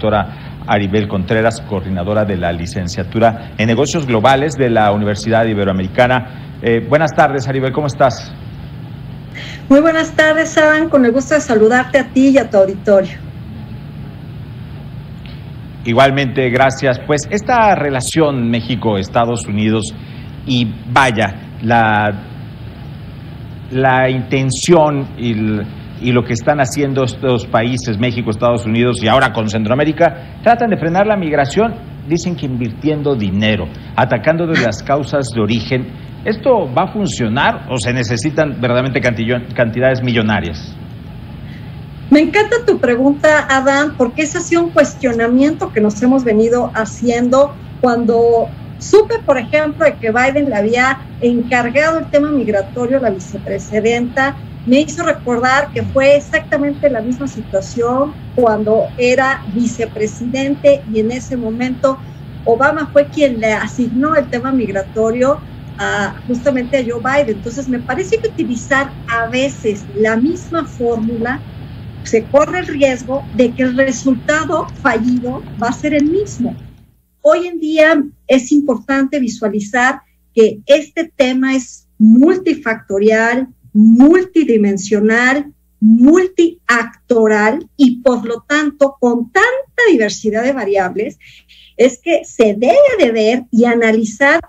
doctora Aribel Contreras, coordinadora de la licenciatura en Negocios Globales de la Universidad Iberoamericana. Buenas tardes, Aribel, ¿cómo estás? Muy buenas tardes, Adán, con el gusto de saludarte a ti y a tu auditorio. Igualmente, gracias. Pues esta relación México-Estados Unidos y vaya, la intención y lo que están haciendo estos países, México, Estados Unidos y ahora con Centroamérica, tratan de frenar la migración, dicen que invirtiendo dinero, atacando desde las causas de origen. ¿Esto va a funcionar o se necesitan verdaderamente cantidades millonarias? Me encanta tu pregunta, Adán, porque ese ha sido un cuestionamiento que nos hemos venido haciendo cuando supe, por ejemplo, de que Biden le había encargado el tema migratorio a la vicepresidenta. Me hizo recordar que fue exactamente la misma situación cuando era vicepresidente y en ese momento Obama fue quien le asignó el tema migratorio justamente a Joe Biden. Entonces me parece que utilizar a veces la misma fórmula se corre el riesgo de que el resultado fallido va a ser el mismo. Hoy en día es importante visualizar que este tema es multifactorial, multidimensional, multiactoral y por lo tanto con tanta diversidad de variables es que se debe de ver y analizar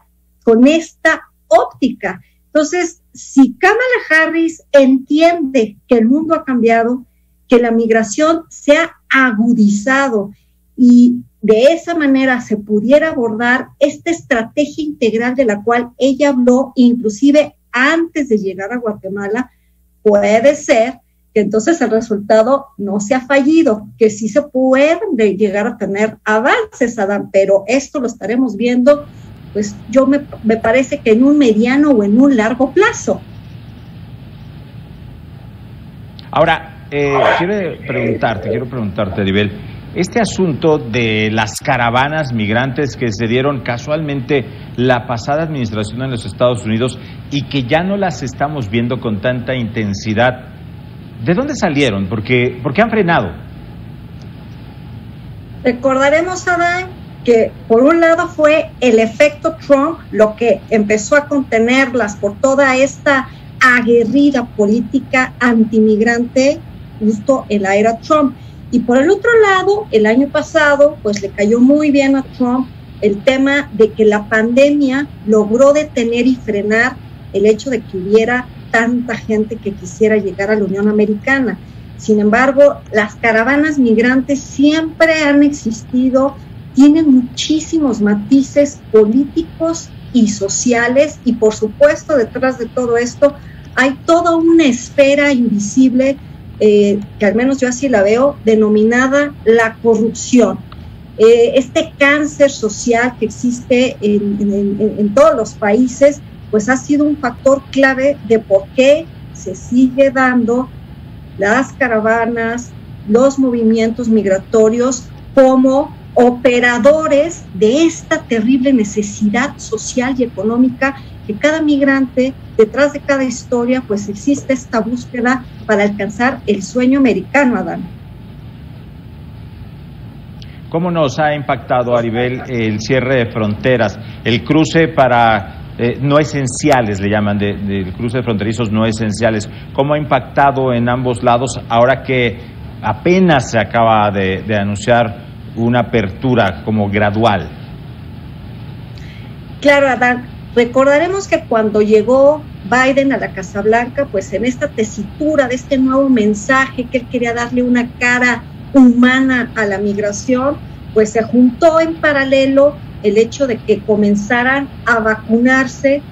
con esta óptica. Entonces, si Kamala Harris entiende que el mundo ha cambiado, que la migración se ha agudizado y de esa manera se pudiera abordar esta estrategia integral de la cual ella habló, inclusive antes de llegar a Guatemala, puede ser que entonces el resultado no sea fallido, que sí se pueden llegar a tener avances, Adán, pero esto lo estaremos viendo, pues me parece que en un mediano o en un largo plazo. Ahora, quiero preguntarte, Aribel, este asunto de las caravanas migrantes que se dieron casualmente la pasada administración en los Estados Unidos y que ya no las estamos viendo con tanta intensidad, ¿de dónde salieron? ¿Por qué han frenado? Recordaremos, Adán, que por un lado fue el efecto Trump lo que empezó a contenerlas por toda esta aguerrida política antimigrante justo en la era Trump. Y por el otro lado, el año pasado, pues le cayó muy bien a Trump el tema de que la pandemia logró detener y frenar el hecho de que hubiera tanta gente que quisiera llegar a la Unión Americana. Sin embargo, las caravanas migrantes siempre han existido, tienen muchísimos matices políticos y sociales y por supuesto detrás de todo esto hay toda una esfera invisible que al menos yo así la veo, denominada la corrupción. Este cáncer social que existe en todos los países, pues ha sido un factor clave de por qué se sigue dando las caravanas, los movimientos migratorios como operadores de esta terrible necesidad social y económica que cada migrante, detrás de cada historia, pues existe esta búsqueda para alcanzar el sueño americano, Adán. ¿Cómo nos ha impactado, Aribel, el cierre de fronteras, el cruce para no esenciales, le llaman, del cruce de fronterizos no esenciales? ¿Cómo ha impactado en ambos lados ahora que apenas se acaba de anunciar una apertura como gradual? Claro, Adán. Recordaremos que cuando llegó Biden a la Casa Blanca, pues en esta tesitura de este nuevo mensaje que él quería darle una cara humana a la migración, pues se juntó en paralelo el hecho de que comenzaran a vacunarse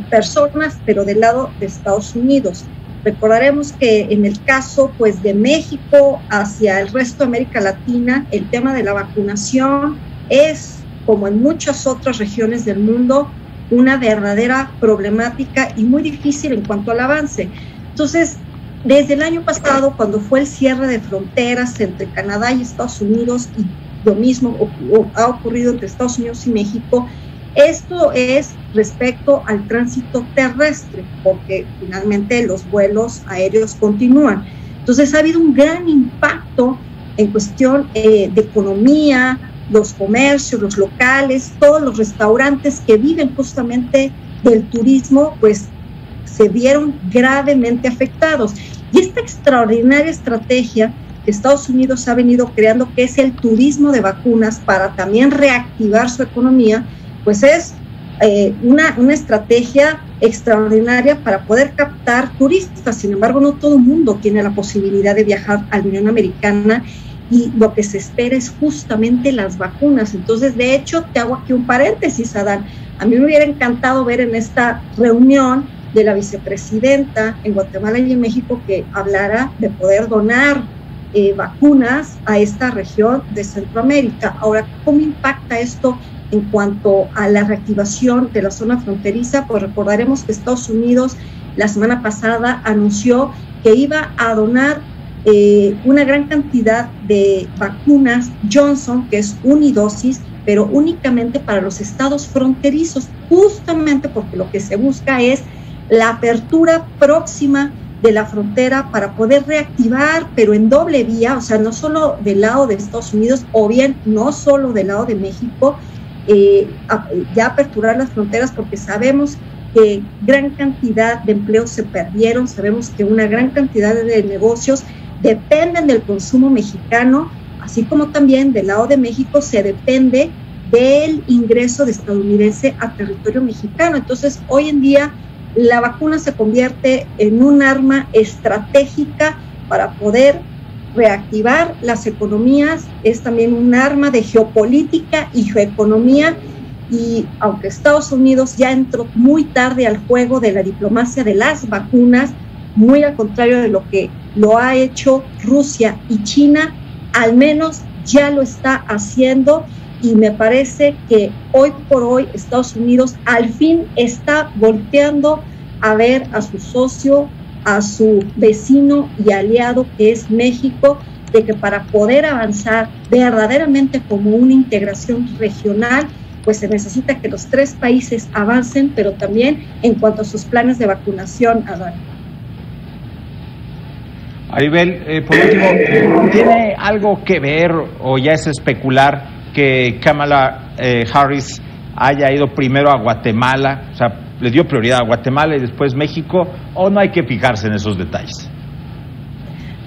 personas, pero del lado de Estados Unidos. Recordaremos que en el caso pues de México hacia el resto de América Latina, el tema de la vacunación es, como en muchas otras regiones del mundo, una verdadera problemática y muy difícil en cuanto al avance. Entonces, desde el año pasado, cuando fue el cierre de fronteras entre Canadá y Estados Unidos, y lo mismo ha ocurrido entre Estados Unidos y México, esto es respecto al tránsito terrestre, porque finalmente los vuelos aéreos continúan. Entonces, ha habido un gran impacto en cuestión de economía, los comercios, los locales, todos los restaurantes que viven justamente del turismo, pues se vieron gravemente afectados. Y esta extraordinaria estrategia que Estados Unidos ha venido creando, que es el turismo de vacunas para también reactivar su economía, pues es una estrategia extraordinaria para poder captar turistas. Sin embargo, no todo el mundo tiene la posibilidad de viajar a la Unión Americana y lo que se espera es justamente las vacunas. Entonces, de hecho, te hago aquí un paréntesis, Adán. A mí me hubiera encantado ver en esta reunión de la vicepresidenta en Guatemala y en México que hablara de poder donar vacunas a esta región de Centroamérica. Ahora, ¿cómo impacta esto en cuanto a la reactivación de la zona fronteriza? Pues recordaremos que Estados Unidos la semana pasada anunció que iba a donar una gran cantidad de vacunas Johnson, que es unidosis, pero únicamente para los estados fronterizos, justamente porque lo que se busca es la apertura próxima de la frontera para poder reactivar, pero en doble vía, o sea, no solo del lado de Estados Unidos, o bien no solo del lado de México, ya aperturar las fronteras, porque sabemos que gran cantidad de empleos se perdieron, sabemos que una gran cantidad de negocios dependen del consumo mexicano, así como también del lado de México se depende del ingreso de estadounidense a territorio mexicano. Entonces, hoy en día la vacuna se convierte en un arma estratégica para poder reactivar las economías, es también un arma de geopolítica y geoeconomía, y aunque Estados Unidos ya entró muy tarde al juego de la diplomacia de las vacunas, muy al contrario de lo que lo ha hecho Rusia y China, al menos ya lo está haciendo, y me parece que hoy por hoy Estados Unidos al fin está volteando a ver a su socio, a su vecino y aliado que es México, de que para poder avanzar verdaderamente como una integración regional, pues se necesita que los tres países avancen, pero también en cuanto a sus planes de vacunación, Adán. Maribel, por último, ¿tiene algo que ver o ya es especular que Kamala Harris haya ido primero a Guatemala, o sea, le dio prioridad a Guatemala y después México, o no hay que fijarse en esos detalles?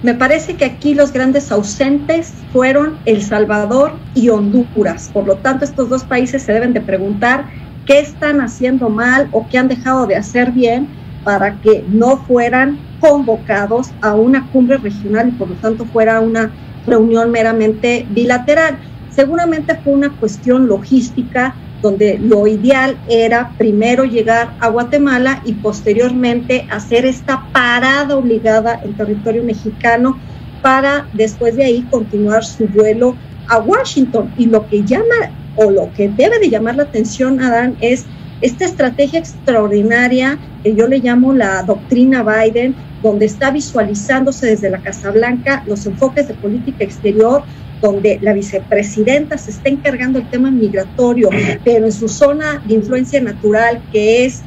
Me parece que aquí los grandes ausentes fueron El Salvador y Honduras. Por lo tanto, estos dos países se deben de preguntar qué están haciendo mal o qué han dejado de hacer bien para que no fueran convocados a una cumbre regional y por lo tanto fuera una reunión meramente bilateral. Seguramente fue una cuestión logística donde lo ideal era primero llegar a Guatemala y posteriormente hacer esta parada obligada en territorio mexicano para después de ahí continuar su vuelo a Washington. Y lo que llama o lo que debe de llamar la atención, Adán, es esta estrategia extraordinaria que yo le llamo la doctrina Biden, donde está visualizándose desde la Casa Blanca los enfoques de política exterior, donde la vicepresidenta se está encargando del tema migratorio, pero en su zona de influencia natural, que es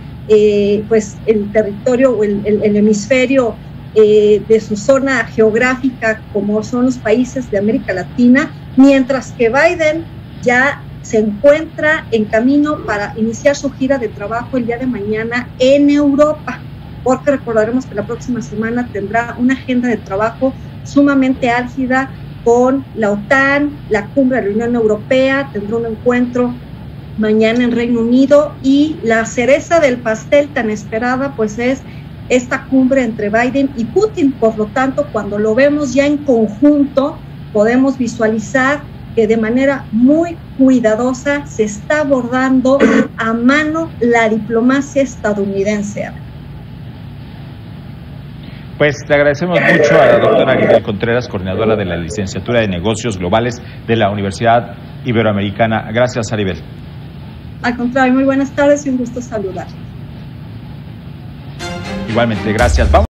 pues el territorio o el hemisferio de su zona geográfica, como son los países de América Latina, mientras que Biden ya se encuentra en camino para iniciar su gira de trabajo el día de mañana en Europa, porque recordaremos que la próxima semana tendrá una agenda de trabajo sumamente álgida con la OTAN, la cumbre de la Unión Europea, tendrá un encuentro mañana en Reino Unido, y la cereza del pastel tan esperada pues es esta cumbre entre Biden y Putin. Por lo tanto, cuando lo vemos ya en conjunto, podemos visualizar que de manera muy cuidadosa se está abordando a mano la diplomacia estadounidense. Pues te agradecemos mucho a la doctora Maribel Contreras, coordinadora de la Licenciatura de Negocios Globales de la Universidad Iberoamericana. Gracias, Maribel. Al contrario, muy buenas tardes y un gusto saludar. Igualmente, gracias. Vamos.